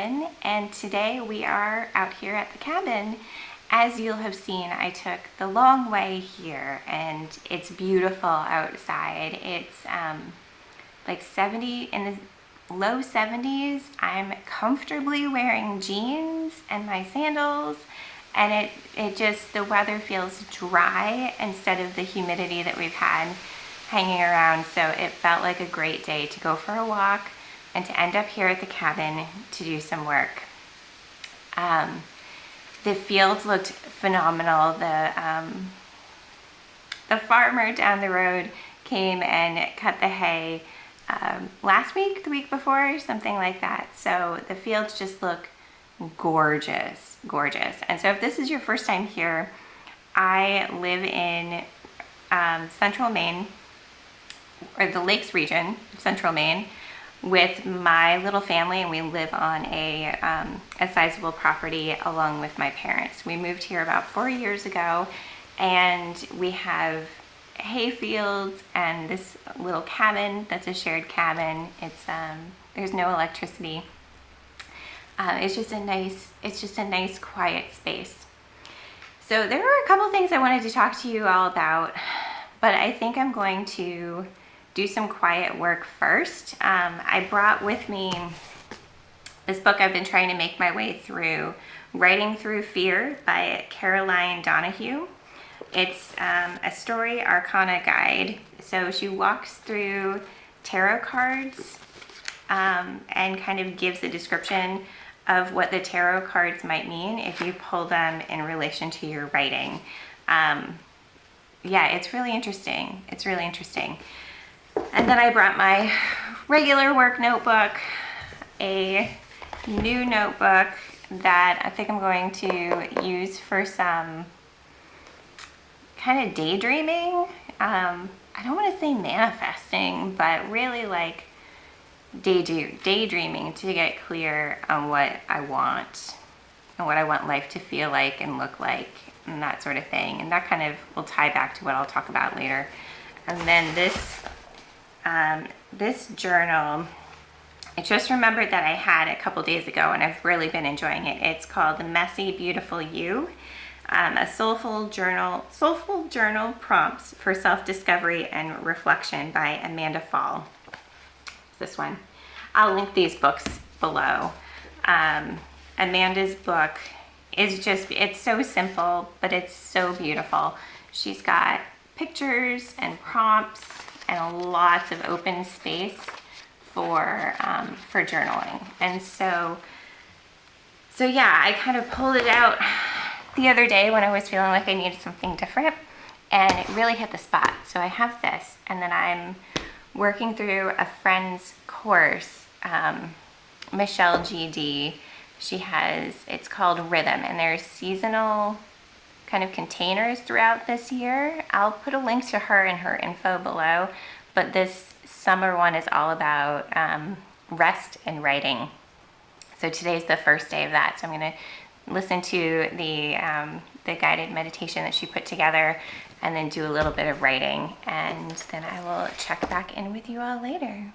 cabin, and today we are out here at the cabin. As you'll have seen, I took the long way here, and it's beautiful outside. It's like 70 in the low 70s. I'm comfortably wearing jeans and my sandals, and it just, the weather feels dry instead of the humidity that we've had hanging around. So it felt like a great day to go for a walk and to end up here at the cabin to do some work. The fields looked phenomenal. The farmer down the road came and cut the hay last week, the week before, something like that. So the fields just look gorgeous, gorgeous. And so if this is your first time here, I live in central Maine, or the Lakes region, central Maine, with my little family, and we live on a sizable property along with my parents. We moved here about 4 years ago, and we have hay fields and this little cabin that's a shared cabin. It's there's no electricity. It's just a nice quiet space. So there were a couple things I wanted to talk to you all about, but I think I'm going to do some quiet work first. I brought with me this book I've been trying to make my way through, Writing Through Fear by Caroline Donahue. It's a story arcana guide. So she walks through tarot cards and kind of gives a description of what the tarot cards might mean if you pull them in relation to your writing. Yeah, it's really interesting. It's really interesting. And then I brought my regular work notebook, a new notebook that I think I'm going to use for some kind of daydreaming. I don't want to say manifesting, but really like daydreaming to get clear on what I want and what I want life to feel like and look like and that sort of thing. And that kind of will tie back to what I'll talk about later. And then this journal, I just remembered that I had a couple days ago, and I've really been enjoying it. It's called The Messy Beautiful You, a soulful journal prompts for self-discovery and reflection by Amanda Fall. This one. I'll link these books below. Amanda's book is just, it's so simple, but it's so beautiful. She's got pictures and prompts and lots of open space for journaling. And so yeah, I kind of pulled it out the other day when I was feeling like I needed something different, and it really hit the spot. So I have this, and then I'm working through a friend's course, Michelle GD. She has, it's called Rhythm, and there's seasonal kind of containers throughout this year. I'll put a link to her and her info below, but this summer one is all about rest and writing. So today's the first day of that, so I'm going to listen to the guided meditation that she put together and then do a little bit of writing, and then I will check back in with you all later.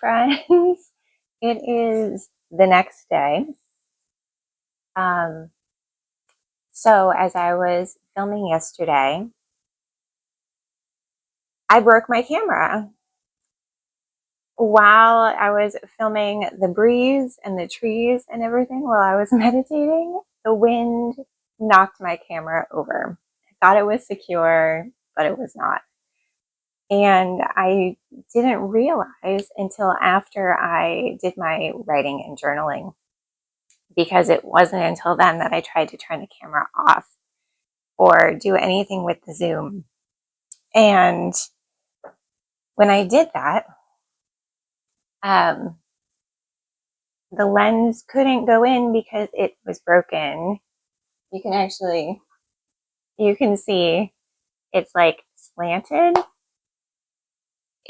friends. It is the next day. Um, so as I was filming yesterday, I broke my camera. While I was filming the breeze and the trees and everything while I was meditating, the wind knocked my camera over. I thought it was secure, but it was not. And I didn't realize until after I did my writing and journaling, because it wasn't until then that I tried to turn the camera off or do anything with the zoom. And when I did that, um, the lens couldn't go in because it was broken. You can see it's like slanted.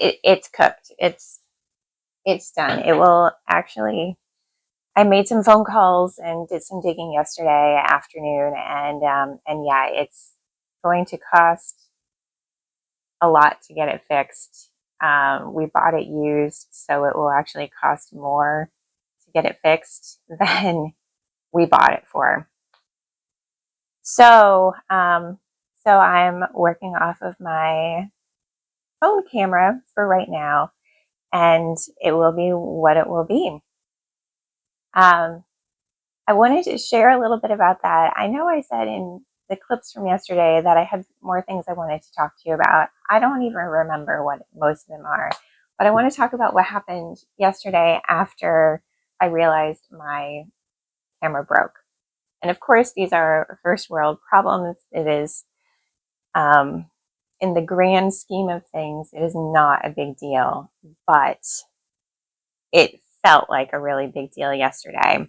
It's cooked. It's done. It will actually, I made some phone calls and did some digging yesterday afternoon, and yeah, it's going to cost a lot to get it fixed. We bought it used, so it will actually cost more to get it fixed than we bought it for. So, so I'm working off of my phone camera for right now, and it will be what it will be. I wanted to share a little bit about that. I know I said in the clips from yesterday that I had more things I wanted to talk to you about. I don't even remember what most of them are, but I want to talk about what happened yesterday after I realized my camera broke. And of course, these are first world problems. It is, in the grand scheme of things, it is not a big deal, but it felt like a really big deal yesterday.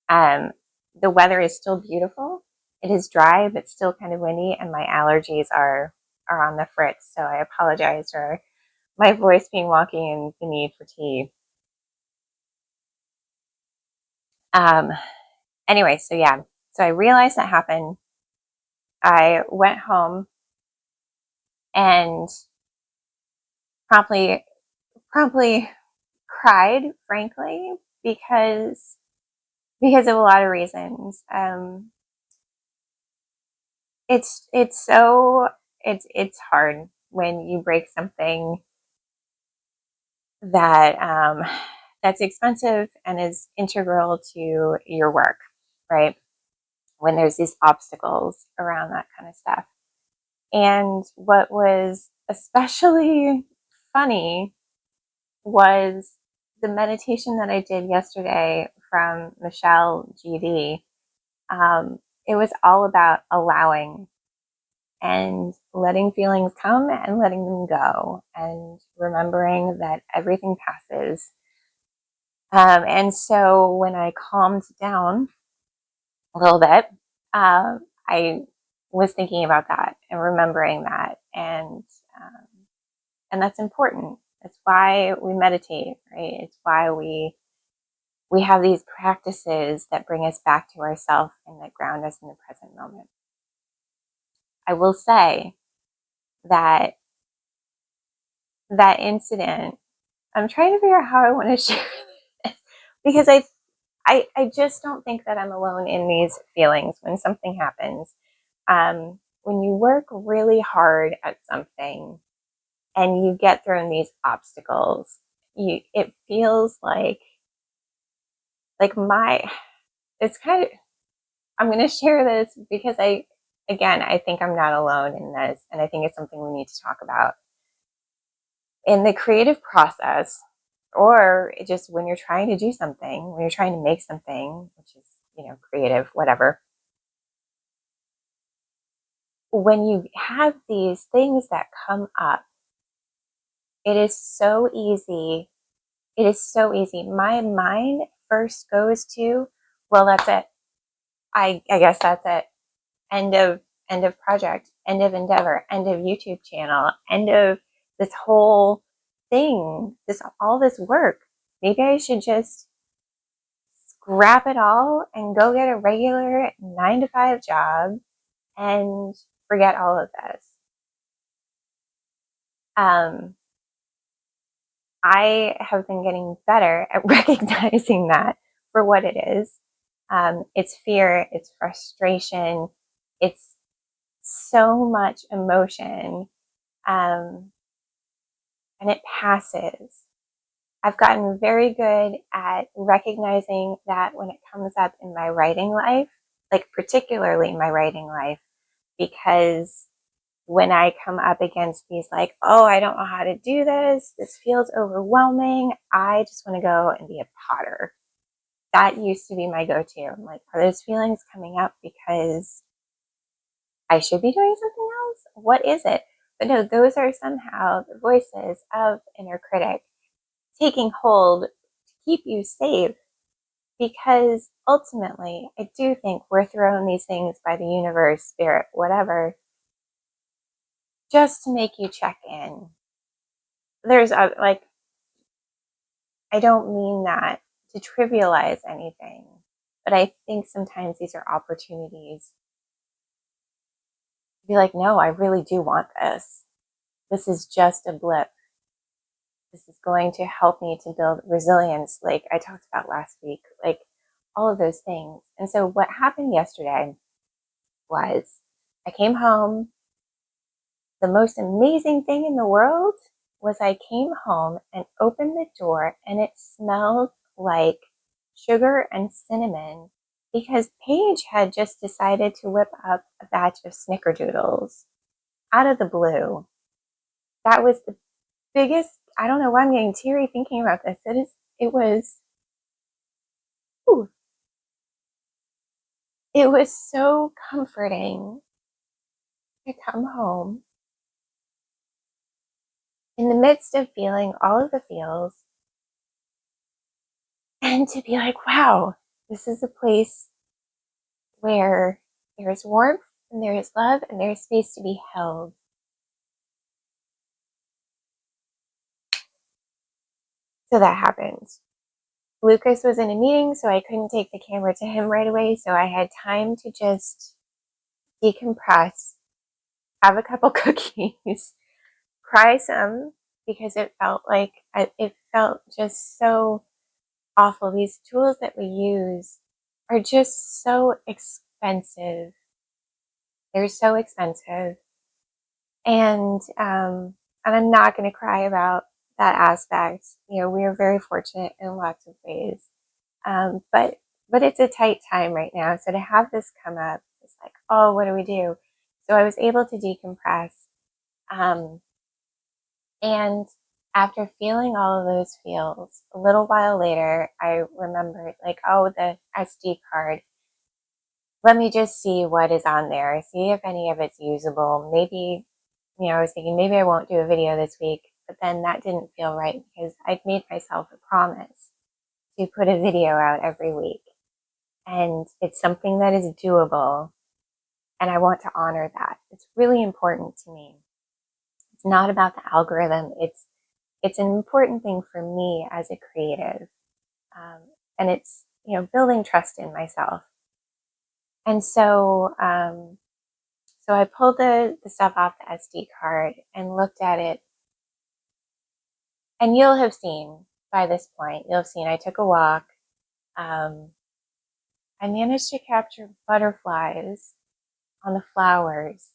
The weather is still beautiful. It is dry, but still kind of windy, and my allergies are on the fritz. So I apologize for my voice being wonky and the need for tea. Anyway, so yeah, so I realized that happened. I went home and promptly cried, frankly, because of a lot of reasons. It's hard when you break something that that's expensive and is integral to your work, right? When there's these obstacles around that kind of stuff. And what was especially funny was the meditation that I did yesterday from Michelle GD. It was all about allowing and letting feelings come and letting them go and remembering that everything passes. And so when I calmed down a little bit, I was thinking about that and remembering that, and that's important. It's why we meditate, right? It's why we have these practices that bring us back to ourselves and that ground us in the present moment. I will say that that incident, I'm trying to figure out how I want to share this, because I just don't think that I'm alone in these feelings when something happens. When you work really hard at something and you get thrown these obstacles, it feels like it's kind of, I'm going to share this because I think I'm not alone in this, and I think it's something we need to talk about in the creative process, or just when you're trying to do something, when you're trying to make something, which is, creative, whatever. When you have these things that come up, it is so easy. It is so easy. My mind first goes to, well, that's it. I guess that's it. End of project, end of endeavor, end of YouTube channel, end of this whole thing, all this work. Maybe I should just scrap it all and go get a regular 9-to-5 job and forget all of this. I have been getting better at recognizing that for what it is. It's fear, it's frustration, it's so much emotion, and it passes. I've gotten very good at recognizing that when it comes up in my writing life, like particularly my writing life, because when I come up against these, like, oh, I don't know how to do this, this feels overwhelming, I just want to go and be a potter. That used to be my go-to. I'm like, are those feelings coming up because I should be doing something else? What is it? But no, those are somehow the voices of inner critic taking hold to keep you safe, because ultimately I do think we're thrown these things by the universe, spirit, whatever, just to make you check in. There's like, I don't mean that to trivialize anything, but I think sometimes these are opportunities to be like, no, I really do want this. This is just a blip. This is going to help me to build resilience, like I talked about last week, like all of those things. And so what happened yesterday was I came home. The most amazing thing in the world was I came home and opened the door and it smelled like sugar and cinnamon, because Paige had just decided to whip up a batch of snickerdoodles out of the blue. That was the biggest, I don't know why I'm getting teary thinking about this. Ooh, it was so comforting to come home in the midst of feeling all of the feels and to be like, wow, this is a place where there is warmth and there is love and there is space to be held. So that happened. Lucas was in a meeting, so I couldn't take the camera to him right away. So I had time to just decompress, have a couple cookies, cry some, because it felt just so awful. These tools that we use are just so expensive. They're so expensive. And I'm not going to cry about that aspect. You know, we are very fortunate in lots of ways. But it's a tight time right now. So to have this come up, it's like, oh, what do we do? So I was able to decompress. Um, and after feeling all of those feels, a little while later, I remembered, like, oh, the SD card. Let me just see what is on there, see if any of it's usable. Maybe, you know, I was thinking maybe I won't do a video this week, but then that didn't feel right because I'd made myself a promise to put a video out every week. And it's something that is doable, and I want to honor that. It's really important to me. It's not about the algorithm. It's an important thing for me as a creative. And it's, you know, building trust in myself. And so I pulled the stuff off the SD card and looked at it. And you'll have seen by this point, I took a walk. I managed to capture butterflies on the flowers,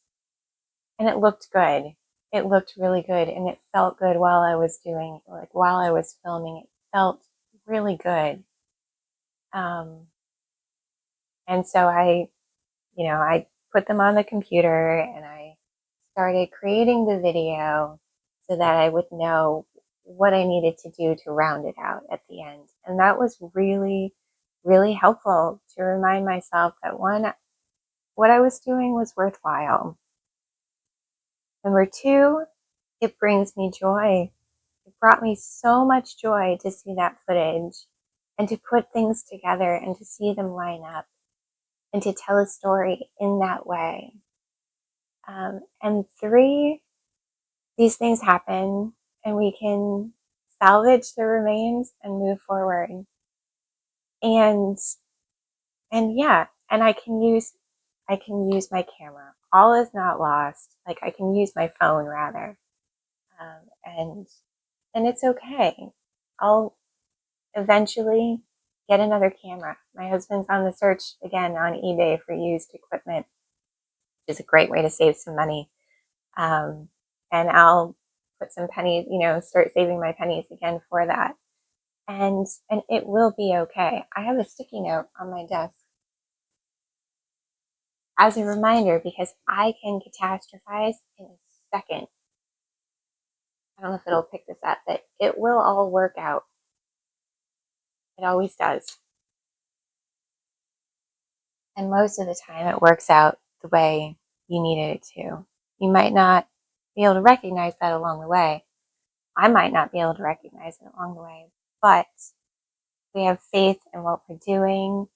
and it looked good. It looked really good, and it felt good while I was while I was filming. It felt really good. And so I put them on the computer and I started creating the video so that I would know what I needed to do to round it out at the end. And that was really, really helpful to remind myself that one, what I was doing was worthwhile. Number two, it brings me joy. It brought me so much joy to see that footage and to put things together and to see them line up and to tell a story in that way. And three, these things happen and we can salvage the remains and move forward. And yeah, and I can use my camera. All is not lost. Like, I can use my phone rather. And it's okay. I'll eventually get another camera. My husband's on the search again on eBay for used equipment, which is a great way to save some money. And I'll put some pennies, start saving my pennies again for that. And it will be okay. I have a sticky note on my desk as a reminder because I can catastrophize in a second. I don't know if it'll pick this up, but it will all work out. It always does. And most of the time it works out the way you needed it to. You might not be able to recognize that along the way. I might not be able to recognize it along the way, but we have faith in what we're doing,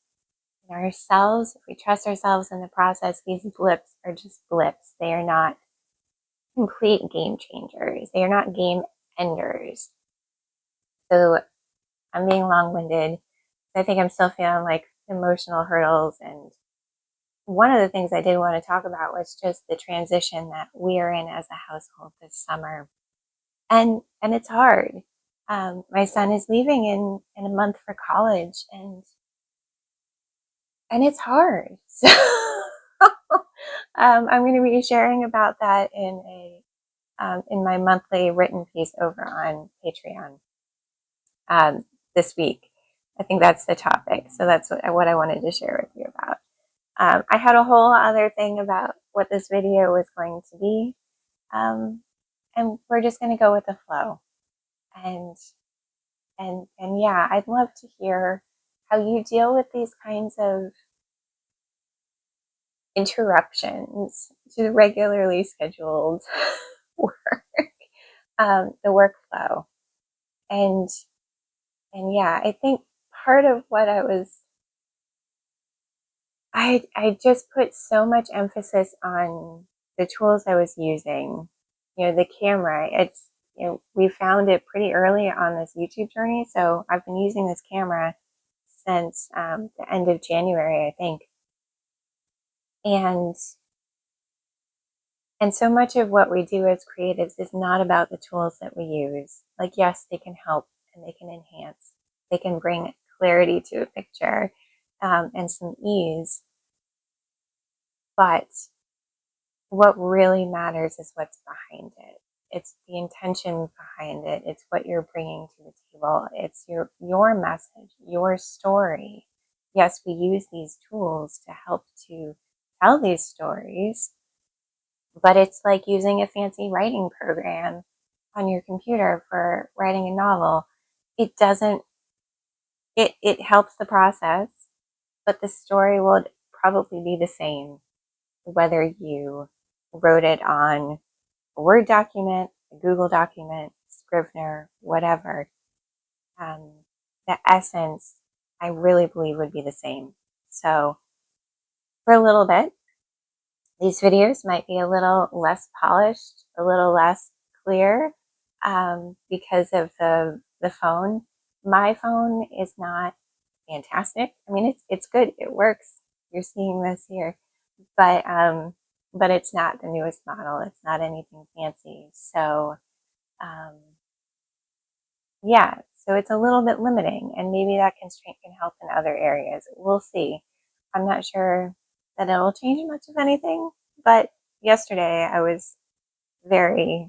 in ourselves. If we trust ourselves in the process, these blips are just blips. They are not complete game changers. They are not game enders. So I'm being long-winded. I think I'm still feeling like emotional hurdles. And one of the things I did want to talk about was just the transition that we are in as a household this summer. And it's hard. My son is leaving in a month for college, and it's hard. So I'm going to be sharing about that in my monthly written piece over on Patreon this week. I think that's the topic. So that's what I wanted to share with you about. I had a whole other thing about what this video was going to be. And we're just going to go with the flow. And yeah, I'd love to hear how you deal with these kinds of interruptions to the regularly scheduled work, the workflow. And yeah, I think part of what I just put so much emphasis on the tools I was using. The camera, we found it pretty early on this YouTube journey. So I've been using this camera since the end of January, I think. And so much of what we do as creatives is not about the tools that we use. Like, yes, they can help and they can enhance. They can bring clarity to a picture and some ease. But what really matters is what's behind it. It's the intention behind it. It's what you're bringing to the table. It's your message, your story. Yes, we use these tools to help to tell these stories, but it's like using a fancy writing program on your computer for writing a novel. It doesn't, it helps the process, but the story will probably be the same whether you wrote it on a Word document, a Google document, Scrivener, whatever. The essence, I really believe, would be the same. So for a little bit, these videos might be a little less polished, a little less clear because of the phone. My phone is not fantastic. I mean, it's good. It works. You're seeing this here, but it's not the newest model. It's not anything fancy. So yeah, so it's a little bit limiting, and maybe that constraint can help in other areas. We'll see. I'm not sure that it'll change much of anything, but yesterday I was in a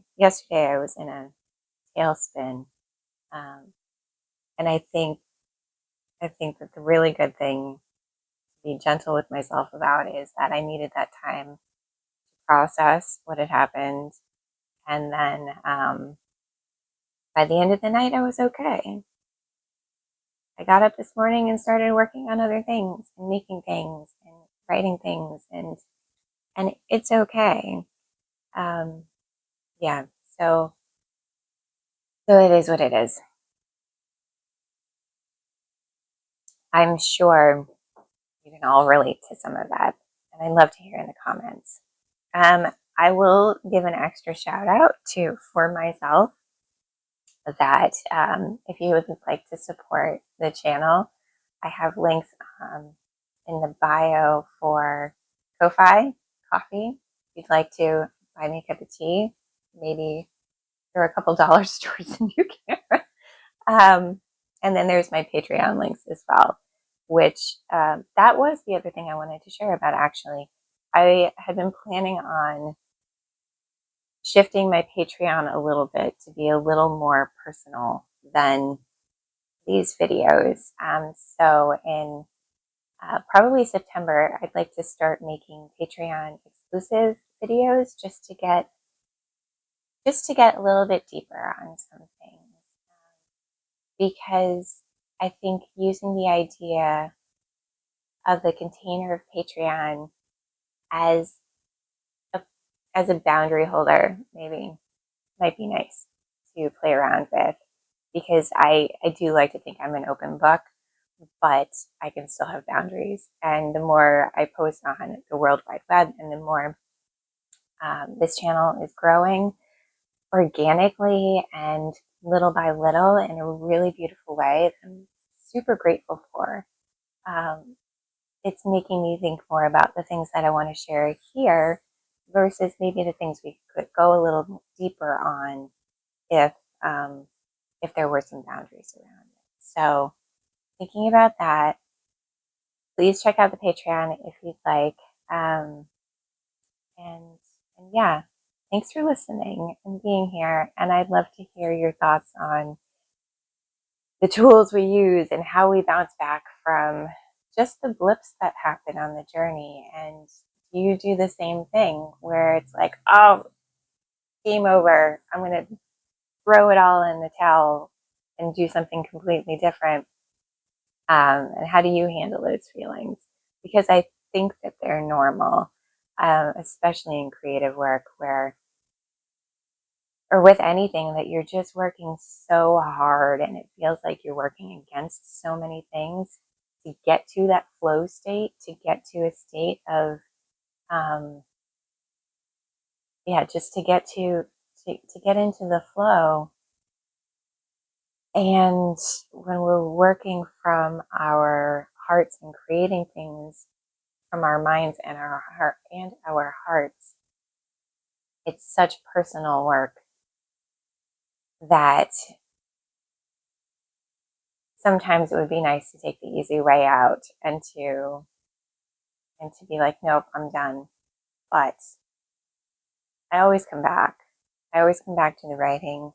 tailspin, and I think that the really good thing to be gentle with myself about is that I needed that time to process what had happened, and then by the end of the night I was okay. I got up this morning and started working on other things and making things and writing things, and it's okay. Yeah, so it is what it is. I'm sure you can all relate to some of that, and I'd love to hear in the comments. I will give an extra shout out for myself that if you would like to support the channel, I have links in the bio for Ko-Fi coffee. If you'd like to buy me a cup of tea, maybe There are a couple dollar stores in New Canada. And then there's my Patreon links as well, which that was the other thing I wanted to share about actually. I had been planning on shifting my Patreon a little bit to be a little more personal than these videos. So in probably September, I'd like to start making Patreon exclusive videos just to get a little bit deeper on some things. Because I think using the idea of the container of Patreon as a boundary holder maybe might be nice to play around with, because I do like to think I'm an open book, but I can still have boundaries. And the more I post on the World Wide Web and the more this channel is growing organically and little by little in a really beautiful way that I'm super grateful for. It's making me think more about the things that I want to share here versus maybe the things we could go a little deeper on if there were some boundaries around it. So thinking about that, please check out the Patreon if you'd like. And yeah, thanks for listening and being here. And I'd love to hear your thoughts on the tools we use and how we bounce back from just the blips that happen on the journey. And you do the same thing where it's like, oh, game over. I'm going to throw it all in the towel and do something completely different. And how do you handle those feelings? Because I think that they're normal, especially in creative work or with anything that you're just working so hard and it feels like you're working against so many things to get to that flow state, to get to a state of, just to get into the flow. And when we're working from our hearts and creating things from our minds and our hearts, it's such personal work that sometimes it would be nice to take the easy way out and to be like, nope, I'm done. But I always come back. I always come back to the writing.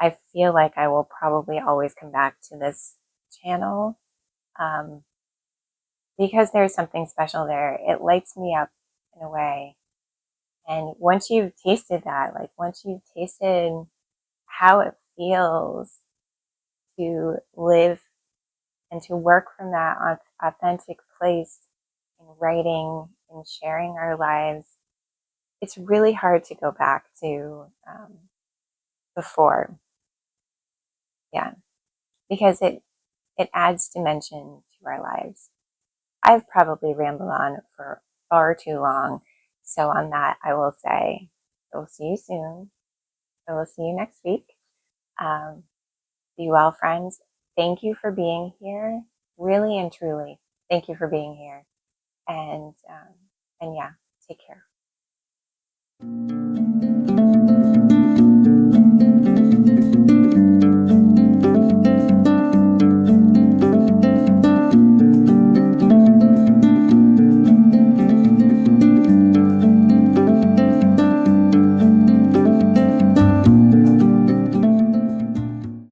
I feel like I will probably always come back to this channel because there's something special there. It lights me up in a way. And once you've tasted that, like once you've tasted how it feels to live and to work from that authentic place in writing and sharing our lives, it's really hard to go back to before. Yeah, because it adds dimension to our lives. I've probably rambled on for far too long. So on that, I will say, I will see you soon. I will see you next week. Be well, friends. Thank you for being here. Really and truly, thank you for being here. And yeah, take care.